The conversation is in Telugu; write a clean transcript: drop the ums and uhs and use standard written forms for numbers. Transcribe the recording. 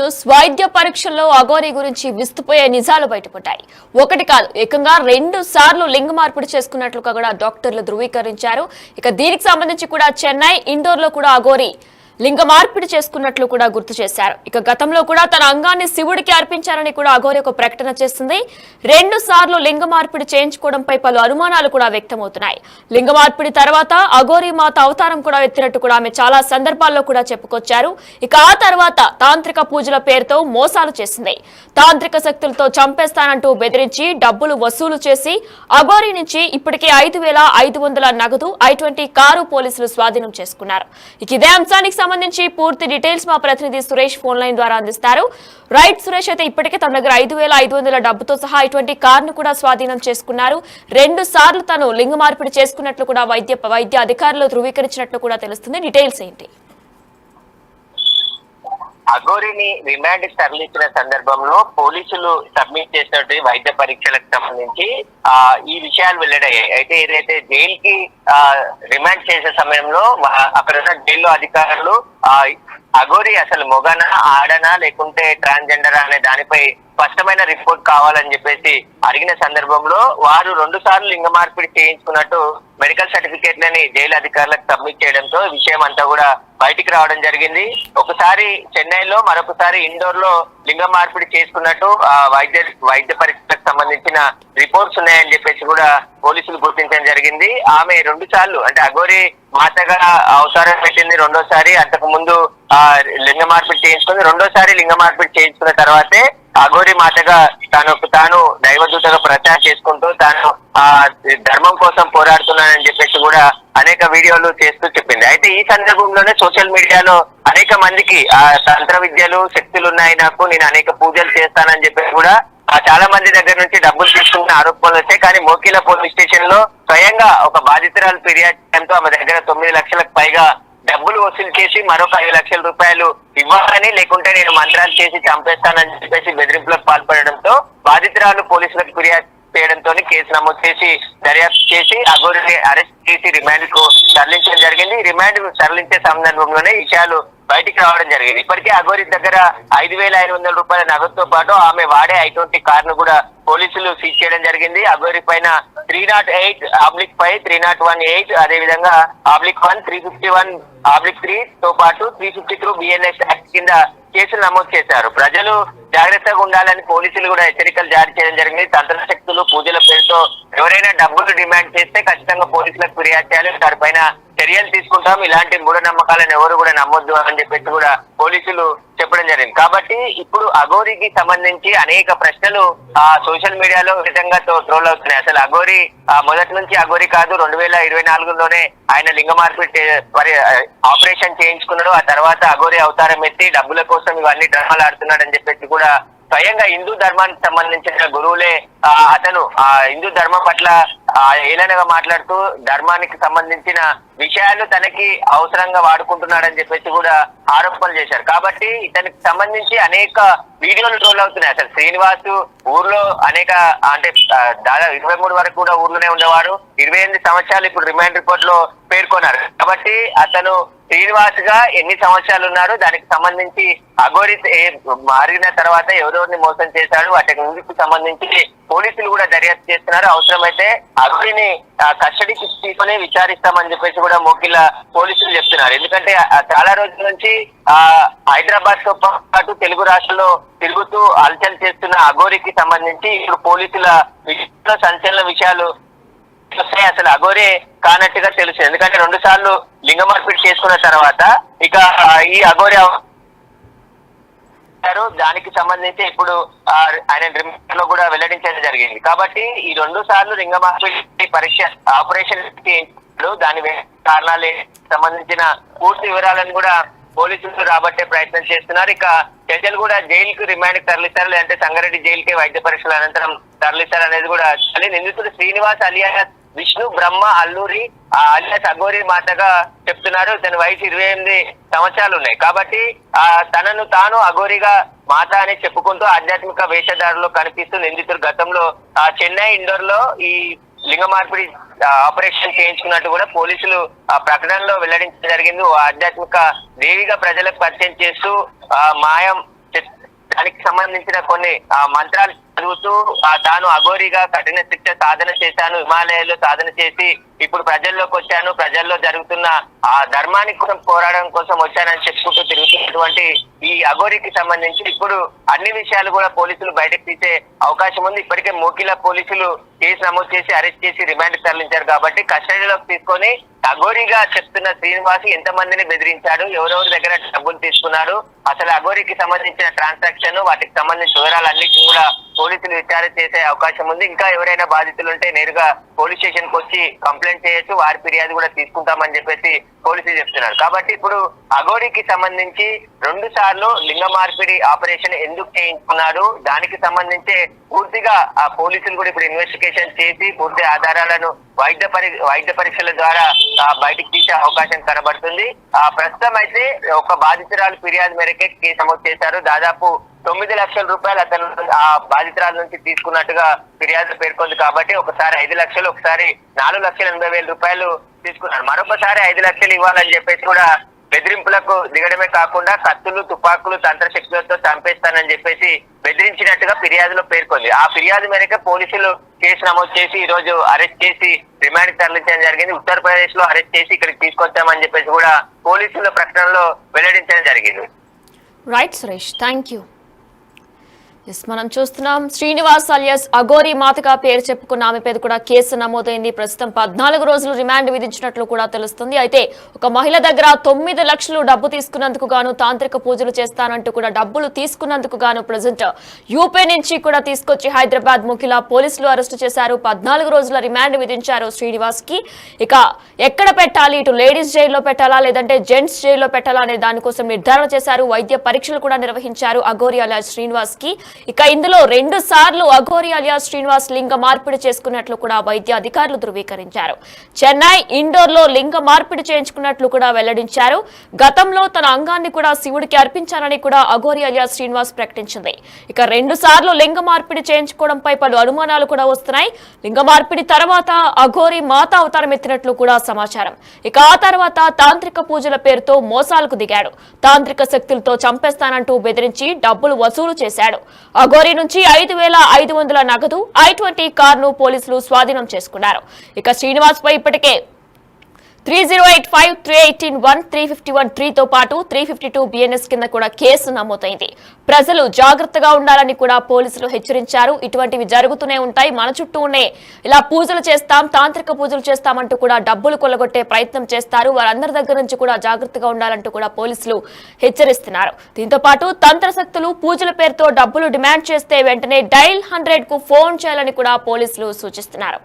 న్యూస్. వైద్య పరీక్షల్లో అఘోరి గురించి విస్తుపోయే నిజాలు బయటపడ్డాయి. ఒకటి కాదు, ఏకంగా 2 సార్లు లింగ మార్పిడి చేసుకున్నట్లుగా కూడా డాక్టర్లు ధృవీకరించారు. ఇక దీనికి సంబంధించి కూడా చెన్నై, ఇండోర్ లో కూడా అఘోరి లింగ మార్పిడి చేసుకున్నట్లు కూడా గుర్తు చేశారు. ఇక గతంలో కూడా తన అంగాన్ని శివుడికి అర్పించారని కూడా అఘోరి ఒక ప్రకటన చేస్తుంది. 2 సార్లు లింగ మార్పిడి చేయించుకోవడంపై పలు అనుమానాలు కూడా వ్యక్తమవుతున్నాయి. లింగ మార్పిడి తర్వాత అఘోరి మాత అవతారం కూడా ఎత్తినట్టు కూడా ఆమె చాలా సందర్భాల్లో కూడా చెప్పుకొచ్చారు. ఇక ఆ తర్వాత తాంత్రిక పూజల పేరుతో మోసాలు చేసింది. తాంత్రిక శక్తులతో చంపేస్తానంటూ బెదిరించి డబ్బులు వసూలు చేసి అఘోరి నుంచి ఇప్పటికే 5,500 నగదు, i20 కారు పోలీసులు స్వాధీనం చేసుకున్నారు. ఇక ఇదే అంశానికి సంబంధించి పూర్తి డీటెయిల్స్ మా ప్రతినిధి సురేష్ ఫోన్ లైన్ ద్వారా అందిస్తారు. రైట్ సురేష్, అయితే ఇప్పటికే తన దగ్గర 5,500 డబ్బుతో సహా i20 కారును కూడా స్వాధీనం చేసుకున్నారు. 2 సార్లు తను లింగ మార్పిడి చేసుకున్నట్లు కూడా వైద్య అధికారులు ధృవీకరించినట్లు కూడా తెలుస్తుంది. డీటెయిల్స్ ఏంటి? అఘోరిని రిమాండ్ తరలించిన సందర్భంలో పోలీసులు సబ్మిట్ చేసినటువంటి వైద్య పరీక్షలకు సంబంధించి ఈ విషయాలు వెల్లడయ్యాయి. అయితే ఏదైతే జైలుకి రిమాండ్ చేసే సమయంలో అక్కడ ఉన్న జైల్లో అధికారులు అఘోరి అసలు మొగనా, ఆడనా, లేకుంటే ట్రాన్స్జెండరా అనే దానిపై స్పష్టమైన రిపోర్ట్ కావాలని చెప్పేసి అడిగిన సందర్భంలో వారు 2 సార్లు లింగ మార్పిడి చేయించుకున్నట్టు మెడికల్ సర్టిఫికేట్లని జైలు అధికారులకు సబ్మిట్ చేయడంతో విషయం అంతా కూడా బయటికి రావడం జరిగింది. ఒకసారి చెన్నైలో, మరొకసారి ఇండోర్ లో లింగ మార్పిడి చేసుకున్నట్టు వైద్య పరీక్షలకు సంబంధించిన రిపోర్ట్స్ ఉన్నాయని చెప్పేసి కూడా పోలీసులు గుర్తించడం జరిగింది. ఆమె 2 సార్లు అంటే అఘోరి మాతగా అవతారం పెట్టింది రెండోసారి. అంతకు ముందు లింగ మార్పిడి చేయించుకుంది. రెండోసారి లింగ మార్పిడి చేయించుకున్న తర్వాతే అఘోరి మాతగా తాను దైవదూతగా ప్రచారం చేసుకుంటూ తాను ధర్మం కోసం పోరాడుతున్నానని చెప్పేసి కూడా అనేక వీడియోలు చేస్తూ చెప్పింది. అయితే ఈ సందర్భంలోనే సోషల్ మీడియాలో అనేక మందికి తంత్ర విద్యలు, శక్తులు ఉన్నాయి నాకు, నేను అనేక పూజలు చేస్తానని చెప్పేసి కూడా చాలా మంది దగ్గర నుంచి డబ్బులు తీసుకున్న ఆరోపణలు వచ్చాయి. కానీ మోకిల పోలీస్ స్టేషన్ లో స్వయంగా ఒక బాధితురాలు ఫిర్యాదు ఆమె దగ్గర 9 లక్షలకు పైగా డబ్బులు వసూలు చేసి మరొక 5 లక్షల రూపాయలు ఇవ్వాలని, లేకుంటే నేను మంత్రాలు చేసి చంపేస్తానని చెప్పేసి బెదిరింపులకు పాల్పడడంతో బాధితురాలు పోలీసులకు ఫిర్యాదు చేయడంతో కేసు నమోదు చేసి దర్యాప్తు చేసి అఘోరిని అరెస్ట్ చేసి రిమాండ్ కు తరలించడం జరిగింది. రిమాండ్ తరలించే సందర్భంలోనే విషయాలు బయటికి రావడం జరిగింది. ఇప్పటికే అఘోరి దగ్గర 5,500 రూపాయల నగదుతో పాటు ఆమె వాడే i20 కారును కూడా పోలీసులు సీజ్ చేయడం జరిగింది. అఘోరి పైన 308/5, 301(8) అదేవిధంగా /1, 351/3 తో పాటు 352 BNS యాక్ట్ కింద కేసులు నమోదు చేశారు. ప్రజలు జాగ్రత్తగా ఉండాలని పోలీసులు కూడా హెచ్చరికలు జారీ చేయడం జరిగింది. తంత్ర శక్తులు, పూజల పేరుతో ఎవరైనా డబ్బులు డిమాండ్ చేస్తే ఖచ్చితంగా పోలీసులకు ఫిర్యాదు చేయాలి, దానిపైన చర్యలు తీసుకుంటాం, ఇలాంటి మూఢనమ్మకాలను ఎవరు కూడా నమ్మొద్దు అని చెప్పేసి కూడా పోలీసులు చెప్పడం జరిగింది. కాబట్టి ఇప్పుడు అఘోరికి సంబంధించి అనేక ప్రశ్నలు సోషల్ మీడియాలో విధంగా ట్రోల్ అవుతున్నాయి. అసలు అఘోరి మొదటి నుంచి అఘోరి కాదు, 2024లోనే ఆయన లింగ మార్పిడి ఆపరేషన్ చేయించుకున్నాడు. ఆ తర్వాత అఘోరి అవతారం ఎత్తి డబ్బుల కోసం ఇవన్నీ డ్రామాలు ఆడుతున్నాడు అని చెప్పేసి కూడా స్వయంగా హిందూ ధర్మానికి సంబంధించిన గురువులే అతను హిందూ ధర్మం పట్ల ఏలనగా మాట్లాడుతూ ధర్మానికి సంబంధించిన విషయాలు తనకి అవసరంగా వాడుకుంటున్నాడని చెప్పేసి కూడా ఆరోపణలు చేశారు. కాబట్టి ఇతనికి సంబంధించి అనేక వీడియోలు ట్రోల్ అవుతున్నాయి. అసలు శ్రీనివాస్ ఊర్లో అనేక అంటే దాదాపు 23 వరకు కూడా ఊర్లోనే ఉండేవారు. 28 సంవత్సరాలు ఇప్పుడు రిమాండ్ రిపోర్ట్ లో పేర్కొన్నారు. కాబట్టి అతను శ్రీనివాస్ గా ఎన్ని సంవత్సరాలు ఉన్నారు, దానికి సంబంధించి అఘోరి మారిన తర్వాత ఎవరెవరిని మోసం చేశాడు, వాటికి ముందుకు సంబంధించి పోలీసులు కూడా దర్యాప్తు చేస్తున్నారు. అవసరమైతే అఘోరిని కస్టడీకి తీసుకుని విచారిస్తామని చెప్పేసి కూడా మోకిల పోలీసులు చెప్తున్నారు. ఎందుకంటే చాలా రోజుల నుంచి హైదరాబాద్ తో పాటు తెలుగు రాష్ట్రాల్లో తిరుగుతూ హల్చల్ చేస్తున్న అఘోరికి సంబంధించి ఇప్పుడు పోలీసుల విషయంలో సంచలన విషయాలు అసలు అఘోరే కానట్టుగా తెలుసు. ఎందుకంటే 2 సార్లు లింగ మార్పిడి చేసుకున్న తర్వాత ఇక ఈ అఘోరి దానికి సంబంధించి ఇప్పుడు ఆయన రిమాండ్ లో కూడా వెల్లడించడం జరిగింది. కాబట్టి ఈ 2 సార్లు లింగ మార్పిడి పరీక్ష ఆపరేషన్ దాని కారణాలు సంబంధించిన పూర్తి వివరాలను కూడా పోలీసులు రాబట్టే ప్రయత్నం చేస్తున్నారు. ఇక జడ్జిలు కూడా జైలుకు రిమాండ్ తరలిస్తారు, లేదంటే సంగారెడ్డి జైలుకే వైద్య పరీక్షల అనంతరం తరలిస్తారు అనేది కూడా. నిందితుడు శ్రీనివాస్ అలియాస్ విష్ణు బ్రహ్మ అల్లూరి అలియాస్ అఘోరి మాతగా చెప్తున్నారు. తన వయసు 28 సంవత్సరాలు ఉన్నాయి. కాబట్టి తనను తాను అఘోరిగా మాత అని చెప్పుకుంటూ ఆధ్యాత్మిక వేషధారులో కనిపిస్తూ నిందితుడు గతంలో చెన్నై, ఇండోర్ లో ఈ లింగ మార్పిడి ఆపరేషన్ చేయించుకున్నట్టు కూడా పోలీసులు ఆ ప్రకటనలో వెల్లడించడం జరిగింది. ఆధ్యాత్మిక దేవిగా ప్రజలకు పరిచయం చేస్తూ మాయం దానికి సంబంధించిన కొన్ని మంత్రాలు చదువుతూ తాను అఘోరిగా కఠిన శిక్ష సాధన చేశాను, హిమాలయాల్లో సాధన చేసి ఇప్పుడు ప్రజల్లోకి వచ్చాను, ప్రజల్లో జరుగుతున్న ఆ ధర్మానికి కోసం పోరాడడం కోసం వచ్చానని చెప్పుకుంటూ తిరుగుతున్నటువంటి ఈ అఘోరికి సంబంధించి ఇప్పుడు అన్ని విషయాలు కూడా పోలీసులు బయటకు తీసే అవకాశం ఉంది. ఇప్పటికే మోకిలా పోలీసులు కేసు నమోదు చేసి అరెస్ట్ చేసి రిమాండ్ తరలించారు కాబట్టి కస్టడీలోకి తీసుకొని అఘోరిగా చెప్తున్న శ్రీనివాస్ ఎంతమందిని బెదిరించాడు, ఎవరెవరి దగ్గర డబ్బులు తీసుకున్నాడు, అసలు అఘోరికి సంబంధించిన ట్రాన్సాక్షన్ వాటికి సంబంధించిన వివరాలన్నిటిని కూడా పోలీసులు విచారణ చేసే అవకాశం ఉంది. ఇంకా ఎవరైనా బాధితులు ఉంటే నేరుగా పోలీస్ స్టేషన్ కు వచ్చి కంప్లైంట్ చేయొచ్చు, వారి ఫిర్యాదు కూడా తీసుకుంటామని చెప్పేసి పోలీసులు చెప్తున్నారు. కాబట్టి ఇప్పుడు అఘోరికి సంబంధించి 2 సార్లు లింగ మార్పిడి ఆపరేషన్ ఎందుకు చేయించుకున్నాడు, దానికి సంబంధించి పూర్తిగా ఆ పోలీసులు కూడా ఇప్పుడు ఇన్వెస్టిగేషన్ చేసి పూర్తి ఆధారాలను వైద్య పరీక్షల ద్వారా బయటికి తీసే అవకాశం కనబడుతుంది. ప్రస్తుతం అయితే ఒక బాధితురాలు ఫిర్యాదు మేరకే కేసు నమోదు చేశారు. దాదాపు 9 లక్షల రూపాయలు అతను ఆ బాధితురాల నుంచి తీసుకున్నట్టుగా ఫిర్యాదు పేర్కొంది. కాబట్టి ఒకసారి 5 లక్షలు, ఒకసారి 4,80,000 రూపాయలు తీసుకున్నారు. మరొకసారి 5 లక్షలు ఇవ్వాలని చెప్పేసి కూడా బెదిరింపులకు దిగడమే కాకుండా కత్తులు, తుపాకులు, తంత్రశక్తులతో చంపేస్తానని చెప్పేసి బెదిరించినట్టుగా ఫిర్యాదులో పేర్కొంది. ఆ ఫిర్యాదు మేరకు పోలీసులు కేసు నమోదు చేసి ఈ రోజు అరెస్ట్ చేసి రిమాండ్ తరలించడం జరిగింది. ఉత్తరప్రదేశ్ లో అరెస్ట్ చేసి ఇక్కడికి తీసుకొచ్చామని చెప్పేసి కూడా పోలీసుల ప్రకటనలో వెల్లడించడం జరిగింది. Right Suresh, thank you. మనం చూస్తున్నాం శ్రీనివాస్ అలియాస్ అఘోరి మాతగా పేరు చెప్పుకున్న ఆమె పేరు కూడా కేసు నమోదైంది. ప్రస్తుతం 14 రోజులు రిమాండ్ విధించినట్లు కూడా తెలుస్తుంది. అయితే ఒక మహిళ దగ్గర 9 లక్షలు డబ్బు తీసుకున్నందుకు గాను తాంత్రిక పూజలు చేస్తానంటూ కూడా డబ్బులు తీసుకున్నందుకు గాను ప్రజెంట్ యూపీ నుంచి కూడా తీసుకొచ్చి హైదరాబాద్ ముఖిలా పోలీసులు అరెస్టు చేశారు. 14 రోజుల రిమాండ్ విధించారు శ్రీనివాస్ కి. ఇక ఎక్కడ పెట్టాలి, ఇటు లేడీస్ జైల్లో పెట్టాలా లేదంటే జెంట్స్ జైల్లో పెట్టాలా అనే దానికోసం నిర్ధారణ చేశారు. వైద్య పరీక్షలు కూడా నిర్వహించారు అఘోరి అలియాస్ శ్రీనివాస్ కి. ఇక ఇందులో 2 సార్లు అఘోరి అలియాస్ శ్రీనివాస్ లింగ మార్పిడి చేసుకున్నట్లు కూడా వైద్య అధికారులు ధృవీకరించారు. చెన్నై, ఇండోర్ లో లింగ మార్పిడి చేయించుకున్నట్లు కూడా వెల్లడించారు. గతంలో తన అంగాన్ని కూడా శివుడికి అర్పించారని కూడా అఘోరి అలియాస్ శ్రీనివాస్ ప్రకటించింది. ఇక 2 సార్లు లింగ మార్పిడి చేయించుకోవడంపై పలు అనుమానాలు కూడా వస్తున్నాయి. లింగ మార్పిడి తర్వాత అఘోరి మాత అవతారం ఎత్తినట్లు కూడా సమాచారం. ఇక ఆ తర్వాత తాంత్రిక పూజల పేరుతో మోసాలకు దిగాడు. తాంత్రిక శక్తులతో చంపేస్తానంటూ బెదిరించి డబ్బులు వసూలు చేశాడు. అఘోరి నుంచి 5,500 నగదు, i20 కారును పోలీసులు స్వాధీనం చేసుకున్నారు. ఇక శ్రీనివాస్ పై ఇప్పటికే 3085, 318-1, 351-3తో పాటు 352 BNS కింద కూడా కేసు నమోదైంది. ప్రజలు జాగ్రత్తగా ఉండాలని కూడా పోలీసులు హెచ్చరించారు. ఇటువంటివి జరుగుతూనే ఉంటాయి, మన చుట్టూనే ఇలా పూజలు చేస్తాం, తాంత్రిక పూజలు చేస్తామంటూ కూడా డబ్బులు కొల్లగొట్టే ప్రయత్నం చేస్తారు. వారందరి దగ్గర నుంచి కూడా జాగ్రత్తగా ఉండాలంటూ కూడా పోలీసులు హెచ్చరిస్తున్నారు. దీంతో పాటు తంత్రశక్తులు పూజల పేరుతో డబ్బులు డిమాండ్ చేస్తే వెంటనే డైల్ 100కు ఫోన్ చేయాలని కూడా పోలీసులు సూచిస్తున్నారు.